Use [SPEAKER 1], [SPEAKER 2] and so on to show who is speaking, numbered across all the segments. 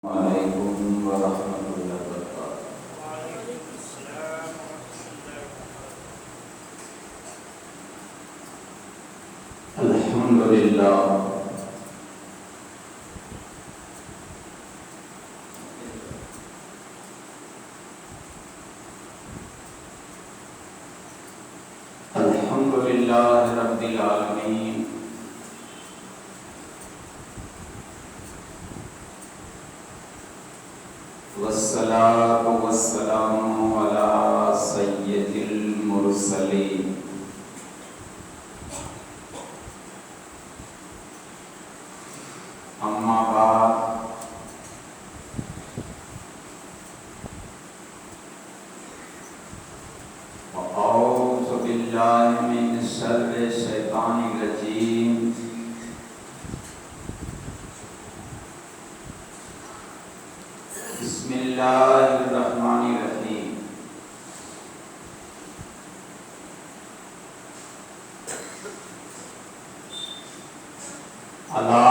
[SPEAKER 1] وعلیکم ورحمۃ اللہ وبرکاتہ۔
[SPEAKER 2] وعلیکم السلام ورحمۃ اللہ وبرکاتہ۔
[SPEAKER 1] الحمدللہ الحمدللہ رب العالمین، والصلاۃ والسلام علی سید المرسلین، اما بعد فاعوذ باللہ من شر الشیطان الرجیم، بسم اللہ الرحمن الرحیم۔ الا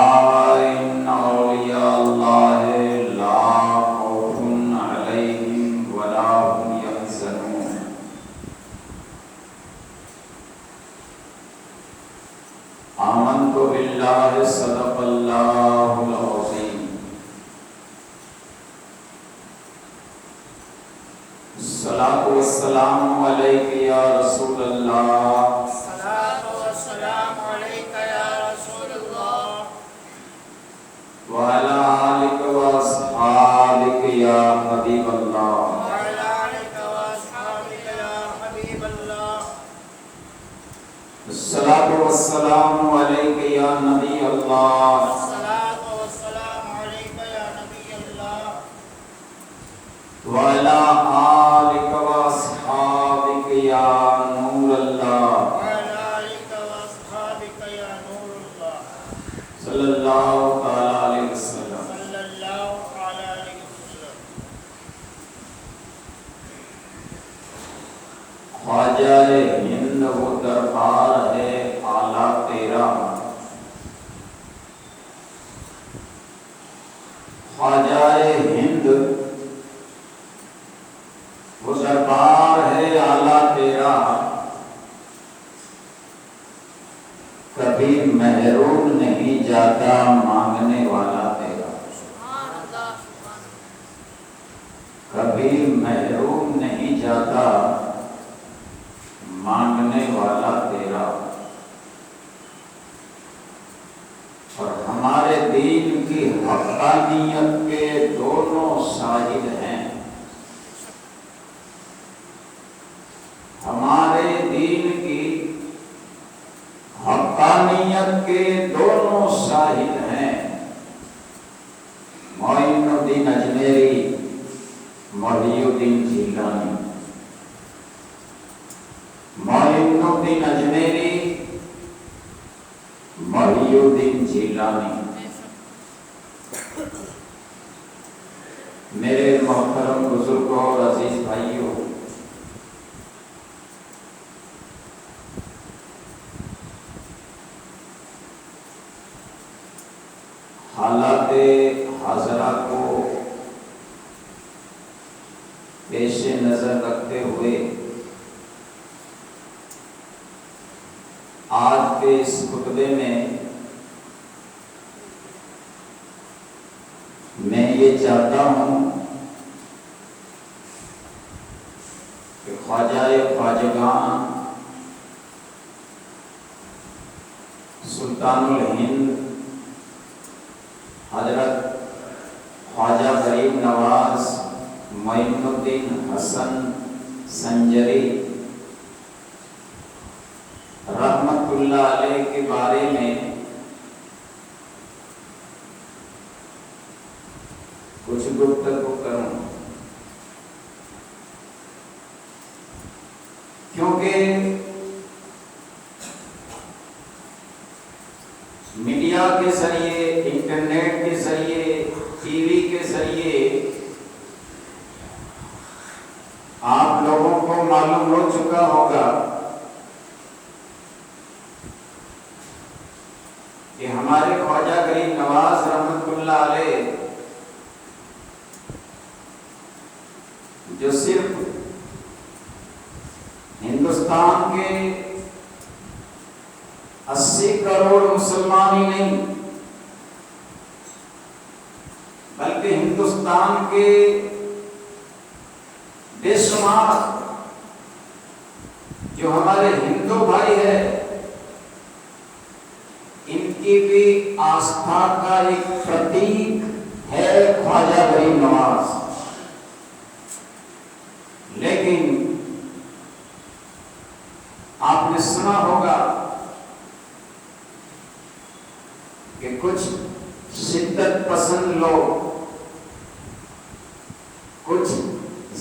[SPEAKER 1] ان اولیاء اللہ لا خوف علیہم ولا هم یحزنون۔ آمنت باللہ صدق اللہ العظیم۔ الصلاۃ والسلام علیک یا رسول اللہ،
[SPEAKER 2] الصلاۃ والسلام علیک یا رسول اللہ،
[SPEAKER 1] وعلی آلک واصحابک یا حبیب اللہ۔
[SPEAKER 2] وعلی آلک واصحابک یا حبیب اللہ۔
[SPEAKER 1] الصلاۃ والسلام علیک یا نبی اللہ،
[SPEAKER 2] الصلاۃ والسلام علیک یا نبی اللہ،
[SPEAKER 1] وعلی آلک واصحابک یا نور اللہ،
[SPEAKER 2] وعلی آلک واصحابک یا نور اللہ،
[SPEAKER 1] صلی اللہ تعالی علیہ وسلم۔
[SPEAKER 2] صلی اللہ تعالی علیہ وسلم۔
[SPEAKER 1] خواجہ ہند وہ دربار ہے اعلیٰ تیرا، خواجہ ہند وہ دربار ہے اعلیٰ تیرا، کبھی محروم نہیں جاتا مانگنے والا تیرا،
[SPEAKER 2] سبحان اللہ، سبحان
[SPEAKER 1] کبھی محروم نہیں جاتا مانگنے والا تیرا۔ اور ہمارے دین کی حقانیت کے دونوں شاہد ہیں، ہمارے دین کی حقانیت کے دونوں شاہد ہیں، معین الدین اجمیری، محی الدین جیلانی۔ معین الدین اجمیری، محی الدین جیلانی۔ میرے محترم بزرگوں اور عزیز بھائیوں، حالات حاضرہ کو پیش نظر رکھتے ہوئے آج کے اس خطبے میں یہ چاہتا ہوں کہ خواجہ خواجگان سلطان الہند حضرت خواجہ غریب نواز معین الدین حسن سنجری رحمت اللہ علیہ کے بارے میں کچھ گفتگو کروں، کیونکہ میڈیا کے ذریعے، انٹرنیٹ کے ذریعے، ٹی وی کے ذریعے آپ لوگوں کو معلوم ہو چکا ہوگا کہ ہمارے خواجہ غریب نواز رحمت اللہ علیہ جو صرف ہندوستان کے 80 کروڑ مسلمان ہی نہیں بلکہ ہندوستان کے بے شمار جو ہمارے ہندو بھائی ہیں ان کی بھی آستھا کا ایک پرتیک ہے خواجہ غریب نواز. لیکن آپ نے سنا ہوگا کہ کچھ شدت پسند لوگ کچھ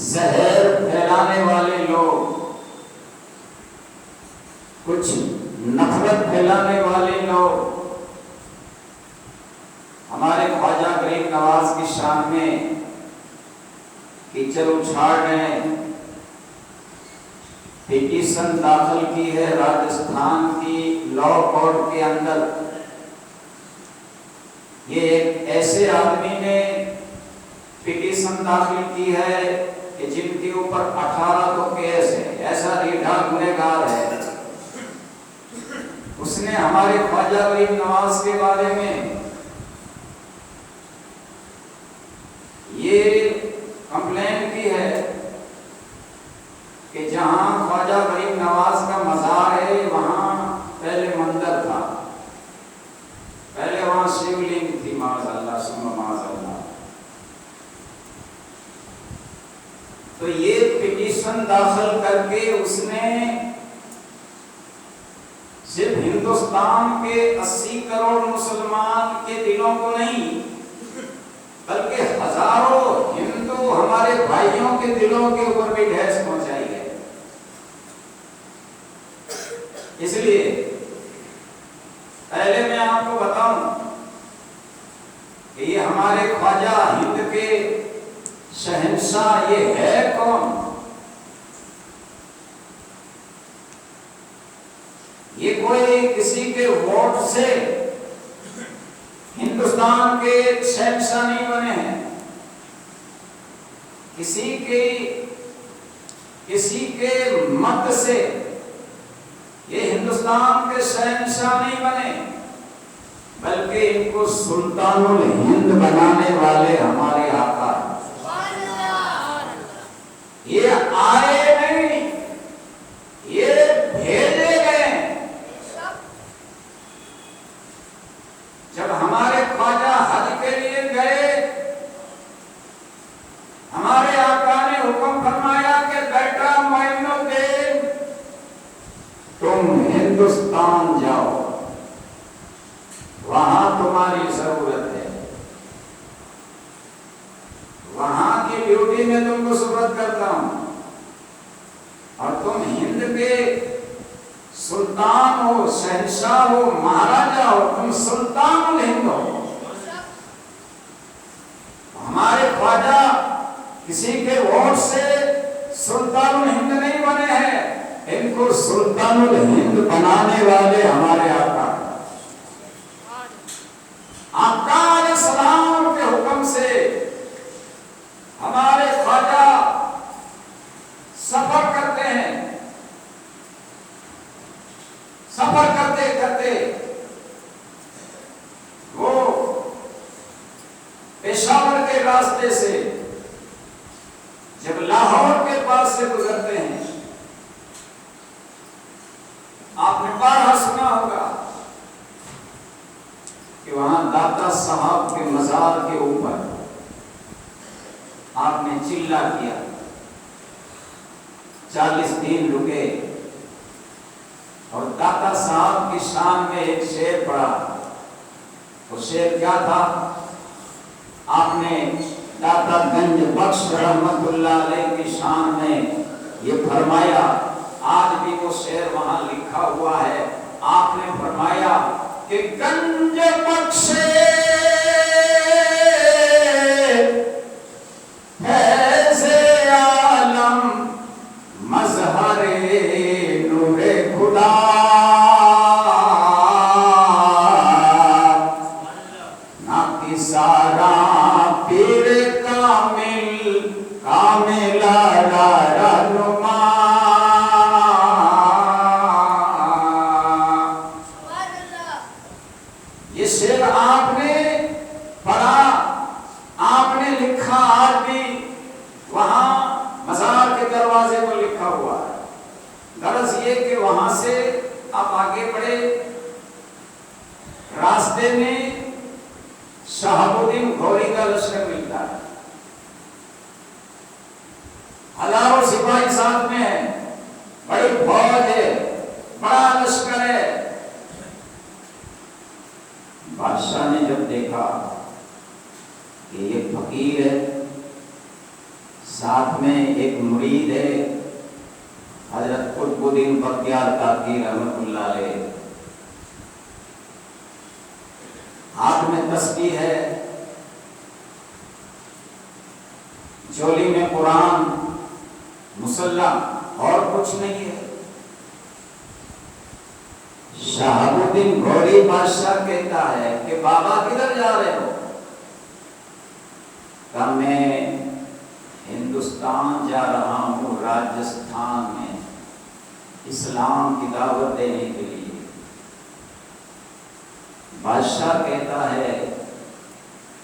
[SPEAKER 1] زہر پھیلانے والے لوگ کچھ نفرت پھیلانے والے لوگ ہمارے خواجہ غریب نواز کی شان میں کیچڑ اچھاڑ رہے ہیں. پٹیشن داخل کی ہے راجستھان کی لا کورٹ کے اندر. یہ ایک ایسے آدمی نے پٹیشن داخل کی ہے کہ جن کے اوپر 18 تو کیس ہے. ایسا ریڈھا گنہگار ہے. اس نے ہمارے خواجہ غریب نواز کے بارے میں یہ کمپلین کی ہے کہ جہاں خواجہ غریب نواز کا مزار ہے وہاں پہلے مندر تھا, پہلے وہاں شیو لنگ تھی. معاذ اللہ ثم معاذ اللہ. تو یہ پٹیشن داخل کر کے اس نے صرف ہندوستان کے 80 کروڑ مسلمان کے دلوں کو نہیں بلکہ ہزاروں ہندو ہمارے بھائیوں کے دلوں کے اوپر بھی ٹھیس پہنچائی ہے. اس لیے پہلے میں آپ کو بتاؤں کہ یہ ہمارے خواجہ ہند کے شہنشاہ یہ ہے کون؟ یہ کوئی کسی کے ووٹ سے ہندوستان کے شہنشاہ نہیں بنے ہیں. کسی کے مت سے یہ ہندوستان کے شہنشاہ نہیں بنے بلکہ ان کو سلطان الہند بنانے والے ہمارے آقا ہیں. یہ آئے نہیں, یہ بھیجے گئے. جب ہمارے خواجہ حج کے لیے گئے ہمارے آقا نے حکم فرمایا کہ بیٹا معین الدین تم ہندوستان جاؤ, وہاں تمہاری ضرورت ہے, وہاں کی ڈیوٹی میں تم کو سپرد کرتا ہوں اور تم ہند کے سلطان ہو, شہنشاہ ہو, مہاراجا ہو, تم سلطان الہند ہو. ہمارے خواجہ کسی کے ووٹ سے سلطان الہند نہیں بنے ہیں, ان کو سلطان الہند بنانے والے ہمارے آقا علیہ السلام کے حکم سے ہمارے خواجہ سفر کرتے ہیں. سفر کرتے کرتے وہ پشاور کے راستے سے جب لاہور کے پاس سے گزرتے ہیں, آپ نے بارہا سنا ہوگا کہ وہاں داتا صاحب کے مزار کے اوپر آپ نے چلہ کیا, 40 دن رکے اور داتا صاحب کی شان میں ایک شعر پڑھا. وہ شعر کیا تھا؟ آپ نے داتا گنج بخش رحمت اللہ علیہ کی شان میں یہ فرمایا, آج بھی وہ شعر وہاں لکھا ہوا ہے. آپ نے فرمایا کہ گنج بخش فیض عالم مظہر نور خدا ناکی سارا پیر کامل کاملا ہزاروں سپاہی ساتھ میں ہیں، بڑی فوج ہے، بڑا لشکر ہے۔ بادشاہ نے جب دیکھا کہ یہ فقیر ہے، ساتھ میں ایک مرید ہے حضرت قطب الدین بختیار کاکی رحمۃ اللہ علیہ، ہاتھ میں تسبیح ہے، جولی میں قرآن، مسلح اور کچھ نہیں ہے۔ شہاب الدین گھوڑی بادشاہ کہتا ہے کہ بابا کدھر جا رہے ہو؟ کہ میں ہندوستان جا رہا ہوں، راجستھان میں اسلام کی دعوت دینے کے لیے۔ بادشاہ کہتا ہے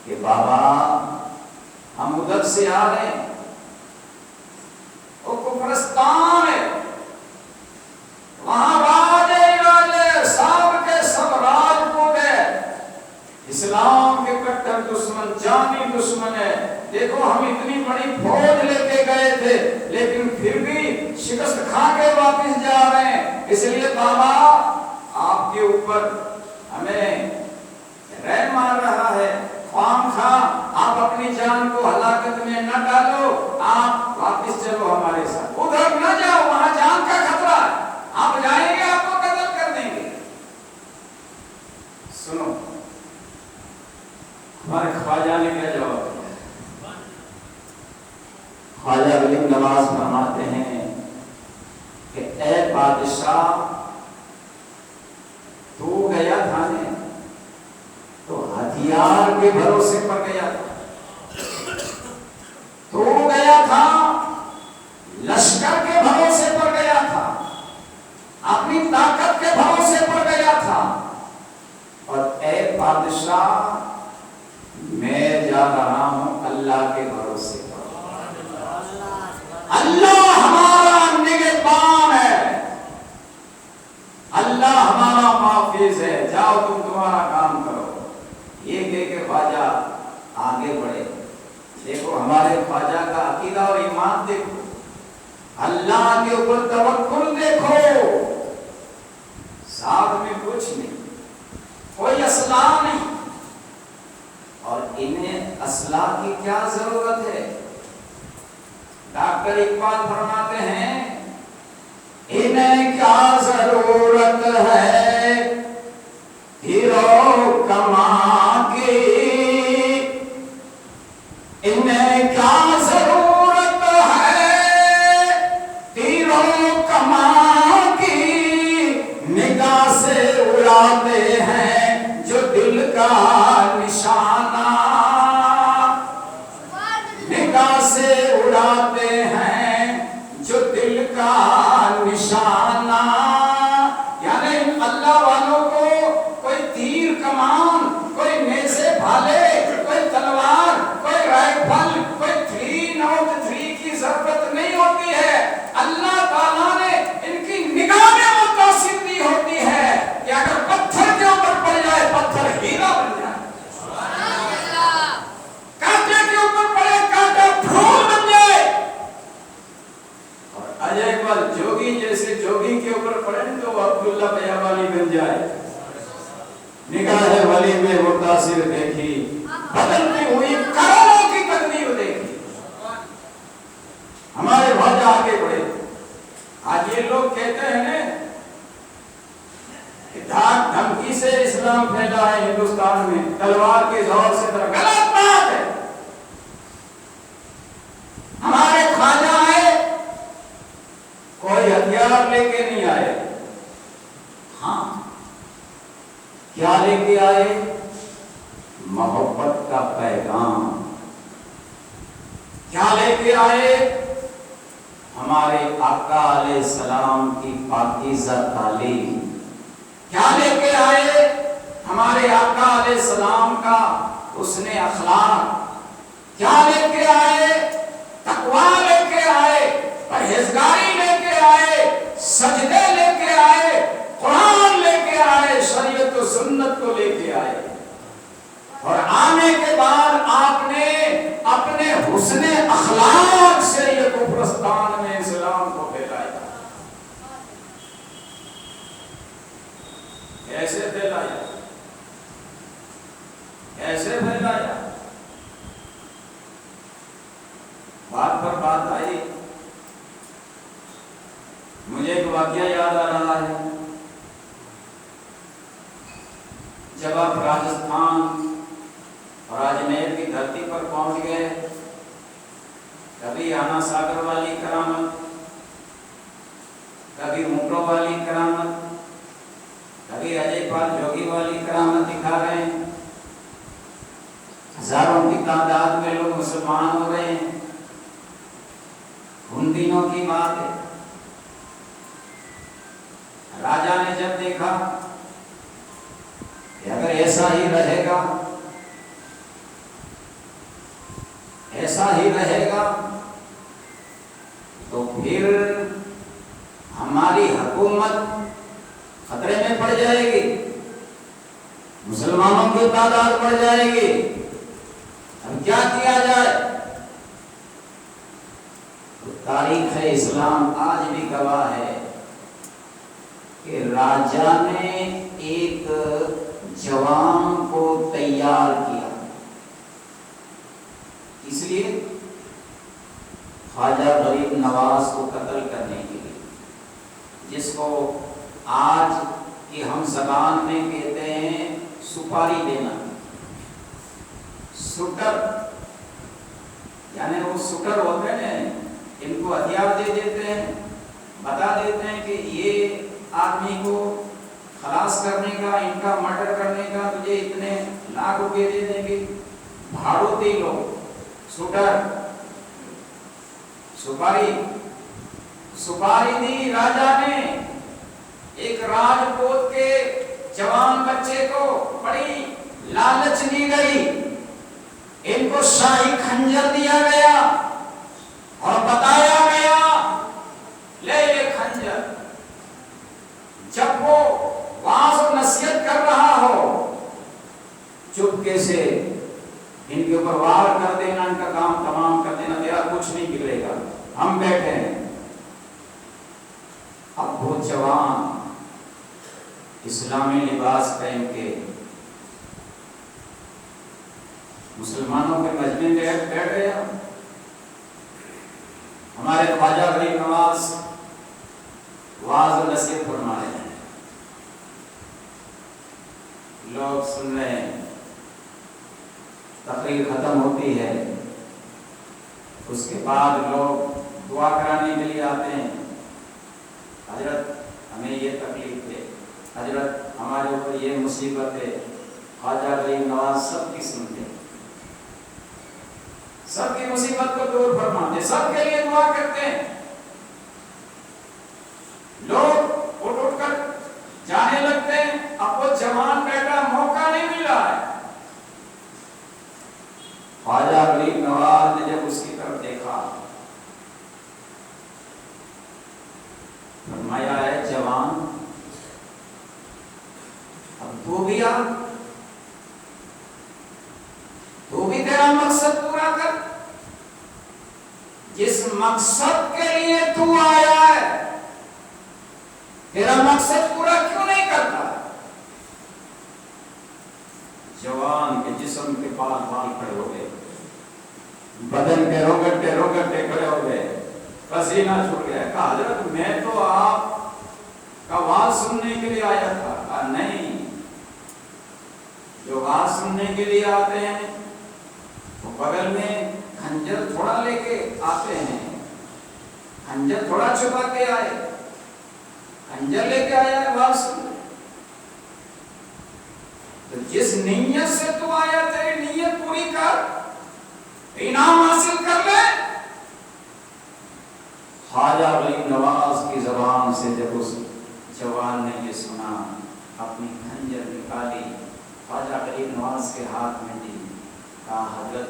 [SPEAKER 1] کہ بابا ہم ادھر سے آ رہے ہیں، وہ کفرستان ہے، وہاں راجے سب کے سب راجپوت ہے، اسلام کے کٹر دشمن، جانی دشمن ہے۔ دیکھو ہم اتنی بڑی فوج لے کے گئے تھے لیکن پھر بھی شکست کھا کے واپس جا رہے ہیں، اس لیے بابا آپ کے اوپر ہمیں رحم آ رہا ہے، خام خواہ آپ اپنی جان کو ہلاکت میں نہ ڈالو، آپ واپس چلو ہمارے ساتھ، ادھر نہ جاؤ، وہاں جان کا خطرہ ہے، آپ جائیں گے آپ کو قتل کر دیں گے۔ سنو ہمارے خواجہ نے کیا جواب دیا؟ خواجہ غریب نواز فرماتے ہیں کہ اے بادشاہ، تو گیا تھا نے تو ہتھیار کے بھروسے پر گیا تھا، تو گیا تھا لشکر کے بھروسے پر گیا تھا، اپنی طاقت کے بھروسے پر گیا تھا، اور اے بادشاہ میں جا رہا ہوں اللہ کے بھروسے پر۔ اللہ ہمارا نگہبان ہے، اللہ ہمارا محافظ ہے، جاؤ تم تمہارا کام کرو۔ یہ کہہ کے خواجہ آگے بڑھے۔ دیکھو ہمارے خواجہ کا عقیدہ اور ایمان دیکھو، اللہ کے اوپر توکل دیکھو، ساتھ میں کچھ نہیں، کوئی اسلحہ نہیں، اور انہیں اسلحہ کی کیا ضرورت ہے؟ ڈاکٹر اقبال فرماتے ہیں انہیں کیا ضرورت ہے ہیرو کما کی، انہیں کیا ضرورت ہے ہیرو کما کی، نگاہ سے اڑاتے ہیں جو دل کا نشانہ، نگاہ سے اڑاتے ہیں جو دل کا نشانہ۔ یعنی اللہ والوں کو کوئی تیر کمان، کوئی نیزے بھالے، کوئی تلوار، کوئی رائفل، کوئی 303 کی ضرورت نہیں ہوتی ہے۔ اللہ تعالیٰ نے ان کی نگاہ میں وہ توصیف دی ہوتی ہے کہ اگر پتھر کے اوپر پڑ جائے پتھر ہیرا بن جائے، کانٹے کے اوپر پڑے کانٹا پھول بن جائے، اور اجے اکبر جوگی جیسے جوگی کے اوپر پڑے تو وہ عبداللہ بیابانی بن جائے۔ نگاہ ولی میں متاثر دیکھی، بدلتی ہوئی کروڑوں کی تقدیر دیکھی۔ ہمارے خواجہ آگے بڑھے۔ آج یہ لوگ کہتے ہیں نا کہ دھاک دھمکی سے اسلام پھیلا ہے ہندوستان میں، تلوار کے زور سے، غلط بات ہے۔ ہمارے خواجہ آئے، کوئی ہتھیار لے کے نہیں آئے، ہاں کیا لے کے آئے؟ محبت کا پیغام۔ کیا لے کے آئے؟ ہمارے آقا علیہ السلام کی پاکیزہ تعلیم۔ کیا لے کے آئے؟ ہمارے آقا علیہ السلام کا حسن اخلاق۔ کیا لے کے آئے؟ تقویٰ لے کے آئے، پرہیزگاری لے کے آئے، سجدے لے کے آئے، قرآن لے کے آئے، شریعت و سنت کو لے کے آئے۔ اور آنے کے بعد آپ نے اپنے حسن اخلاق سے یہ کفرستان بات پر بات آئی، مجھے ایک واقعہ یاد آ رہا ہے۔ جب آپ راجستھان اور اجمیر کی دھرتی پر پہنچ گئے، کبھی آنا ساگر والی کرامت، کبھی اونٹوں والی کرامت، کبھی اجے پال جوگی والی کرامت دکھا رہے ہیں، ہزاروں کی تعداد میں لوگ مسلمان ہو رہے ہیں۔ ان دنوں کی بات ہے، راجا نے جب دیکھا کہ اگر ایسا ہی رہے گا، ایسا ہی رہے گا تو پھر ہماری حکومت خطرے میں پڑ جائے گی، مسلمانوں کی تعداد بڑھ جائے گی، اب کیا کیا جائے؟ تو تاریخ اسلام آج بھی گواہ ہے کہ راجا نے ایک جوان کو تیار کیا، اس لیے خواجہ غریب نواز کو قتل کرنے کے لیے، جس کو آج کی ہم زبان میں کہتے ہیں سپاری دینا، سٹر، یعنی وہ سٹر ہوتے ہیں، ان کو ہتھیار دے دیتے ہیں، بتا دیتے ہیں کہ یہ آدمی کو خلاص کرنے کا، ان کا مرڈر کرنے کا تجھے اتنے لاکھ روپے دے دیں گے، بھاڑوتی لوگ، سٹر، سپاری دی راجا نے ایک راجپوت کے جوان بچے کو، بڑی لالچ دی گئی، ان کو شاہی خنجر دیا گیا اور بتایا گیا لے لے خنجر، جب وہ واعظ و نصیحت کر رہا ہو چپکے سے ان کے اوپر وار کر دینا، ان کا کام تمام کر دینا، تیرا کچھ نہیں بگڑے گا، ہم بیٹھے ہیں۔ اب وہ جوان اسلامی لباس پہن کے مسلمانوں کے مجمع میں بیٹھ گیا۔ ہمارے خواجہ غریب نواز واعظ و نصیحت فرما رہے ہیں، لوگ سن رہے ہیں، تقریر ختم ہوتی ہے، اس کے بعد لوگ دعا کرانے کے لیے آتے ہیں، حضرت ہمیں یہ تکلیف ہے، حضرت ہمارے اوپر یہ مصیبت ہے، خواجہ غریب نواز سب کی سنتے ہیں، سب کی مصیبت کو دور فرماتے، سب کے لیے دعا کرتے ہیں، لوگ اٹھ اٹھ کر جانے لگتے ہیں۔ اب وہ جوان بیٹا موقع نہیں مل رہا ہے۔ خواجہ غریب نواز نے جب اس کی طرف دیکھا، فرمایا ہے جوان، اب تو بھی آ، تو بھی تیرا مقصد پورا کر، جس مقصد کے لیے تو آیا ہے تیرا مقصد پورا کیوں نہیں کرتا؟ جوان کے جسم کے بال کھڑے ہو گئے، بدن کے روگٹے کھڑے ہو گئے، پسینہ چھوٹ گیا۔ کہا حضرت میں تو آپ کا واز سننے کے لیے آیا تھا۔ کہا نہیں، جو واز سننے کے لیے آتے ہیں وہ بغل میں خنجر تھوڑا لے کے آتے ہیں، خنجر تھوڑا چھپا کے آئے، خنجر لے کے آیا ہے واز سننے۔ تو جس نیت سے تو آیا تیری نیت پوری کر، انعام حاصل کر لے۔ خواجہ غریب نواز کی زبان سے جب اس جوان نے یہ سنا، اپنی خنجر نکالی، خواجہ غریب نواز کے ہاتھ میں دی، کہا حضرت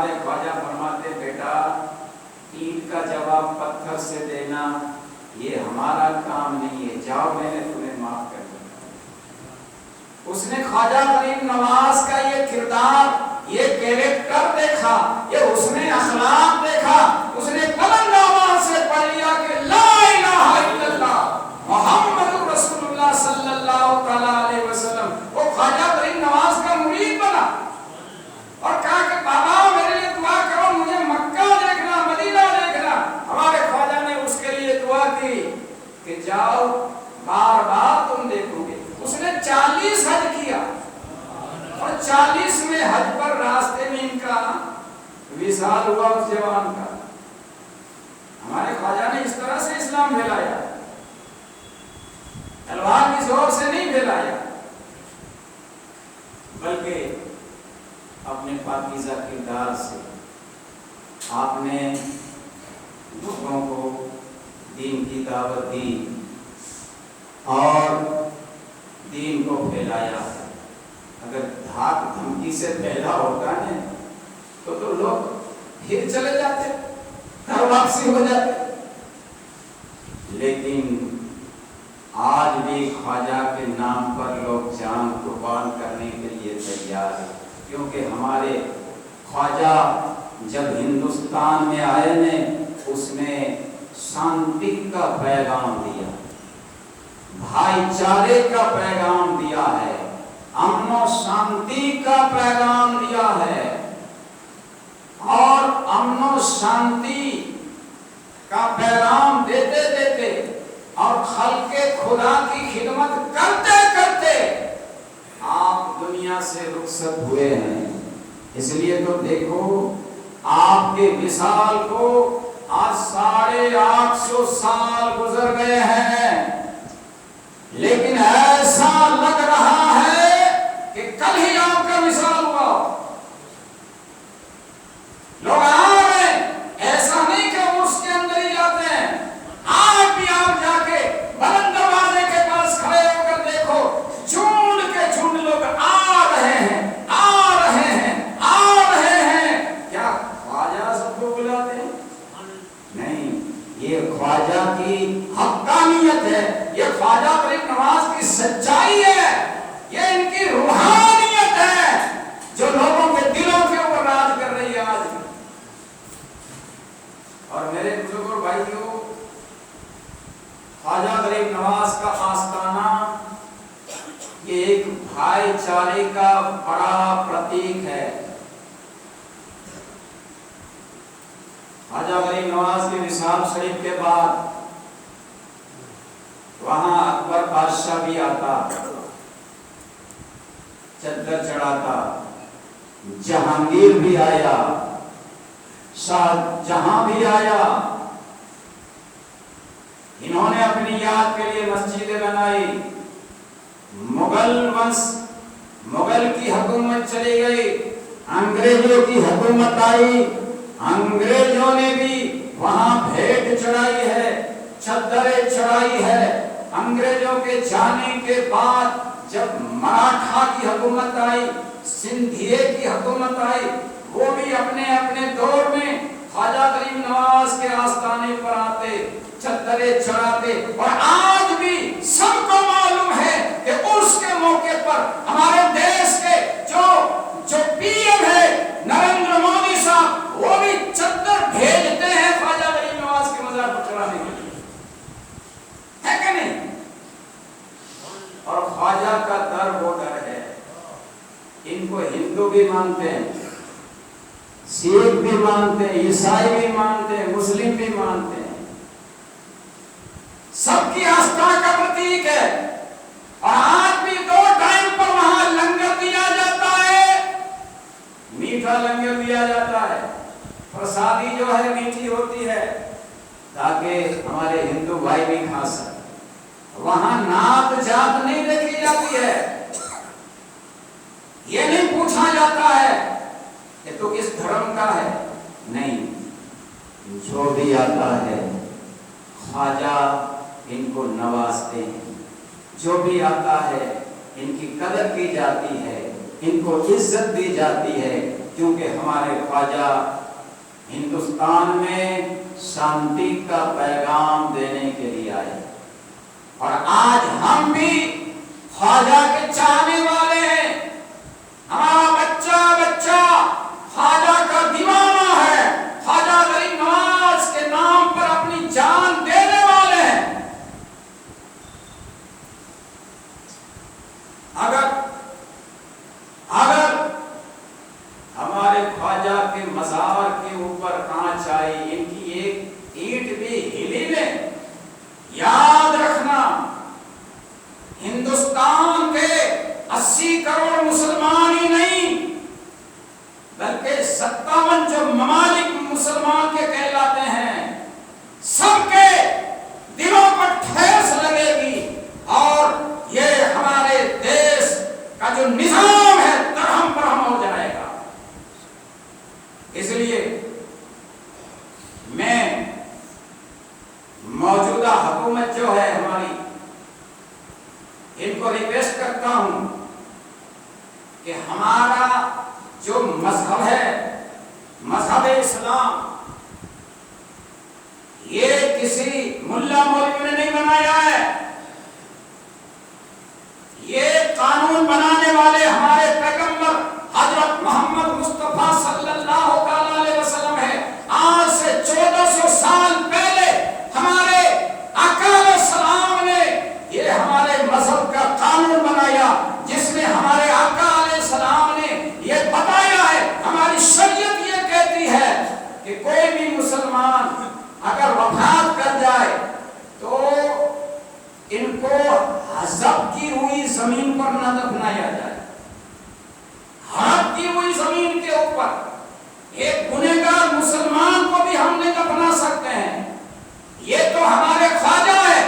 [SPEAKER 1] ہمارے خواجہ فرماتے بیٹا اینٹ کا جواب پتھر سے دینا یہ ہمارا کام نہیں ہے، جاؤ میں نے تمہیں معاف کر دیا۔ اس نے خواجہ غریب نواز کا یہ کردار، یہ کیریکٹر دیکھا، یہ حسن اخلاق دیکھا، اس نے بلند آواز سے پڑھ لیا کہ لا الہ الا اللہ محمد رسول اللہ صلی اللہ تعالی علیہ وسلم۔ وہ خواجہ غریب نواز کا مرید بنا اور کہا کہ بابا میرے لیے دعا کرو، مجھے مکہ دیکھنا، مدینہ دیکھنا۔ ہمارے خواجہ نے اس کے لیے دعا کی کہ جاؤ بار بار تم دیکھو گے۔ اس نے 40 حج کیا اور 40ویں حج پر راستے میں ان کا وصال ہوا اس جوان کا۔ ہمارے خواجہ نے اس طرح سے اسلام پھیلایا، تلوار کی زور سے نہیں پھیلایا، بلکہ اپنے پاکیزہ کردار سے آپ نے لوگوں کو دین کی دعوت دی اور دین کو پھیلایا۔ اگر دھاک دھمکی سے پھیلا ہوتا ہے تو لوگ پھر چلے جاتے، گھر واپسی ہو جاتے۔ لیکن آج بھی خواجہ کے نام پر لوگ جان قربان کرنے کے لیے تیار ہیں، کیونکہ ہمارے خواجہ جب ہندوستان میں آئے نے اس نے شانتی کا پیغام دیا، بھائی چارے کا پیغام دیا ہے، امن و شانتی کا پیغام دیا ہے، اور امن و شانتی کا پیغام دیتے دیتے اور خلق خدا کی خدمت کرتے کرتے آپ دنیا سے رخصت ہوئے ہیں۔ اس لیے تو دیکھو آپ کے وصال کو آج 850 سال گزر گئے ہیں، لیکن ایسا لگ رہا ہے کہ کل ہی آپ کا وصال ہوا۔ لوگ آ رہے ہیں، ایسا نہیں کہ وہ اس کے اندر ہی جاتے ہیں، آج بھی آپ جا کے بلند دروازے کے پاس کھڑے ہو کر دیکھو، جھنڈ کے جھنڈ لوگ آ رہے ہیں، آ رہے ہیں، آ رہے ہیں۔ کیا خواجہ سب کو بلاتے ہیں؟ نہیں، یہ خواجہ کی حقانیت ہے، یہ خواجہ غریب نواز کی سچائی ہے، یہ ان کی روحانیت ہے جو لوگوں کے دلوں کے اوپر راج کر رہی ہے آج۔ اور میرے بزرگوں بھائیوں، خواجہ غریب نواز کا آستانہ یہ ایک بھائی چارے کا بڑا پرتیک ہے۔ خواجہ غریب نواز کے وصال شریف کے بعد وہاں اکبر بادشاہ بھی آتا، چادر چڑھاتا، جہانگیر بھی آیا، شاہ جہاں بھی آیا۔ انہوں نے اپنی یاد کے لیے مسجدیں بنائی، مغل کی حکومت چلی گئی، انگریزوں کی حکومت آئی، انگریزوں نے بھی وہاں بھیٹ چڑھائی ہے، چادریں چڑھائی ہے۔ انگریزوں کے جانے کے بعد جب مراٹھا کی حکومت آئی، سندھیے کی حکومت آئی، وہ بھی اپنے اپنے دور میں خواجہ غریب نواز کے آستانے پر آتے، چادریں چڑھاتے۔ اور آج بھی سب کو معلوم ہے کہ اس کے موقع پر ہمارے دیش کے جو پی ایم ہے نریندر مودی صاحب، وہ بھی چادر بھیجتے ہیں خواجہ غریب نواز کے مزار پر چڑھانے کے لیے، ہے کہ نہیں؟ اور خواجہ کا در وہ در ہے، ان کو ہندو بھی مانتے ہیں، سکھ بھی مانتے ہیں، عیسائی بھی مانتے ہیں، مسلم بھی مانتے ہیں، سب کی آستھا کا پرتیک ہے۔ اور آج بھی 2 ٹائم پر وہاں لنگر دیا جاتا ہے، میٹھا لنگر دیا جاتا ہے، پرسادی جو ہے میٹھی ہوتی ہے تاکہ ہمارے ہندو بھائی بھی کھا سکیں۔ وہاں نات جات نہیں دیکھی جاتی ہے، یہ نہیں پوچھا جاتا ہے کہ تو کس دھرم کا ہے، نہیں، جو بھی آتا ہے خواجہ ان کو نوازتے ہیں، جو بھی آتا ہے ان کی قدر کی جاتی ہے، ان کو عزت دی جاتی ہے۔ کیونکہ ہمارے خواجہ ہندوستان میں شانتی کا پیغام دینے کے لیے آئے، اور آج ہم بھی خواجہ کے چاہنے والے ہیں۔ ہمارا بچہ بچہ خواجہ کا دیوانہ ہے، خواجہ غریب نواز کے نام پر اپنی جان دینے والے ہیں۔ اگر ہمارے خواجہ کے مزار کے اوپر آنچ آئی، ان کی ایک اینٹ بھی ہلی نہیں، یاد رکھنا ہندوستان کے 80 کروڑ مسلمان ہی نہیں بلکہ 57 جو ممالک مسلمان کے کہلاتے ہیں، سب کے دلوں پر ٹھیس لگے گی، اور یہ ہمارے دیش کا جو نظام ہے درہم برہم ہو جائے گا۔ اس لیے میں موجودہ حکومت جو ہے ہماری، ان کو ریکویسٹ کرتا ہوں کہ ہمارا جو مذہب ہے، مذہب اسلام، یہ کسی ملا مولوی نے نہیں بنایا ہے، یہ قانون بنانے والے ہمارے پیغمبر حضرت محمد مصطفیٰ صلی اللہ علیہ وسلم ہے۔ آج سے 1400 سال پہلے ہمارے آقا علیہ السلام نے یہ ہمارے مذہب کا قانون بنایا، جس میں ہمارے آقا علیہ السلام نے یہ بتایا ہے، ہماری شریعت یہ کہتی ہے کہ کوئی بھی مسلمان اگر وفات کر جائے تو ان کو حذف کی ہوئی زمین پر نہ دفنایا جائے، حرب کی ہوئی زمین کے اوپر ایک گنہگار مسلمان کو بھی ہم نہیں دفنا سکتے ہیں۔ یہ تو ہمارے خواجہ ہے،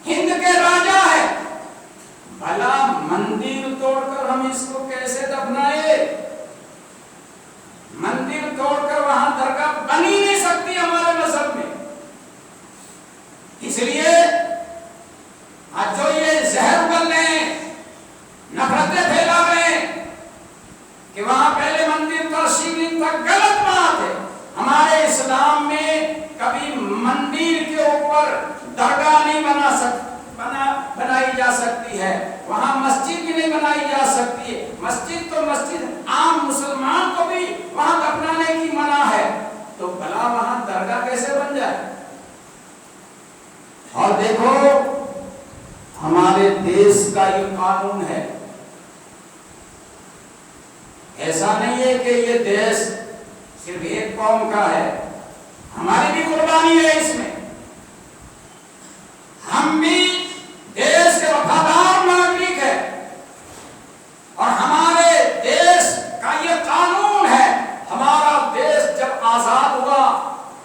[SPEAKER 1] ہند کے راجا ہے، بھلا مندر توڑ کر ہم اس کو کیسے دفنائے؟ مندر توڑ کر وہاں درگاہ بنی نہیں سکتی ہمارے مذہب میں۔ اس لیے آج جو یہ زہر اگل رہے ہیں، نفرتیں پھیلا رہے ہیں کہ وہاں پہلے مندر تھا، شیولنگ تھا، غلط بات ہے۔ ہمارے اسلام میں کبھی مندر کے اوپر درگاہ نہیں بنائی جا سکتی ہے، وہاں مسجد بھی نہیں بنائی جا سکتی ہے۔ مسجد تو مسجد، عام مسلمان کو بھی وہاں دفنانے کی منع ہے، تو بھلا وہاں درگاہ کیسے بن جائے؟ اور دیکھو ہمارے دیش کا یہ قانون ہے، ایسا نہیں ہے کہ یہ دیش صرف ایک قوم کا ہے، ہماری بھی قربانی ہے اس میں۔ ہم بھی دیش کے وفادار ناگرک ہیں، اور ہمارے دیش کا یہ قانون ہے۔ ہمارا دیش جب آزاد ہوا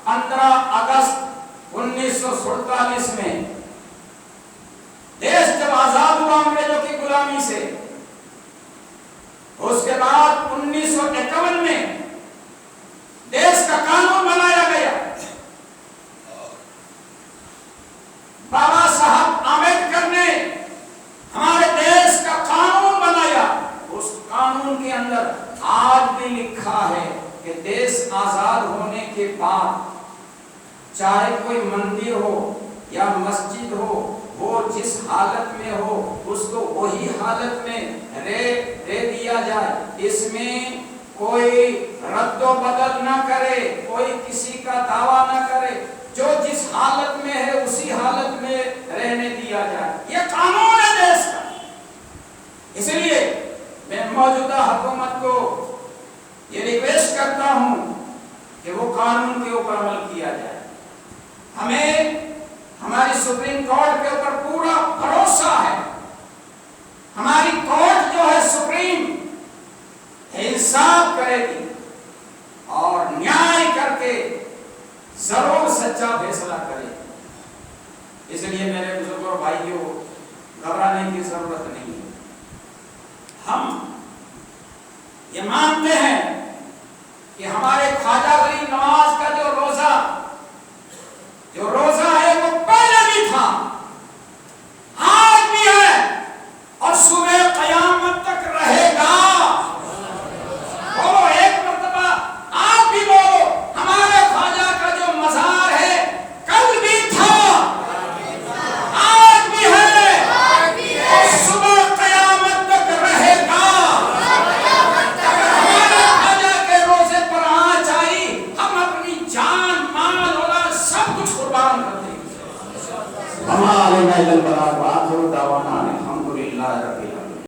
[SPEAKER 1] 15 اگست 1947 میں، دیش جب آزاد ہوا انگریزوں کی غلامی سے، اس کے بعد 1951 میں دیش کا قانون بنایا گیا۔ بابا صاحب امبیڈکر نے ہمارے دیش کا قانون بنایا۔ اس قانون کے اندر آج بھی لکھا ہے کہ دیش آزاد ہونے کے بعد چاہے کوئی مندر ہو یا مسجد ہو، وہ جس حالت میں ہو اس کو وہی حالت میں رہ دیا جائے، اس میں کوئی رد و بدل نہ کرے، کوئی کسی کا دعویٰ نہ کرے، جو جس حالت میں ہے اسی حالت میں رہنے دیا جائے۔ یہ قانون ہے دیش کا۔ اس لیے میں موجودہ حکومت کو یہ ریکویسٹ کرتا ہوں کہ وہ قانون کے اوپر عمل کیا جائے۔ ہمیں ہماری سپریم کورٹ کے اوپر پورا بھروسہ ہے۔ ہماری کورٹ جو ہے سپریم، انصاف کرے گی اور نیائے کر کے ضرور سچا فیصلہ کرے گی۔ اس لیے میرے بزرگوں اور بھائیوں، گھبرانے کی ضرورت نہیں ہے۔ ہم یہ مانتے ہیں کہ ہمارے خواجہ غریب نواز کا جو روزہ ہے وہ پہلے بھی تھا، آج بھی ہے، اور صبح قیامت تک رہے گا۔ وہ ایک اللہ رب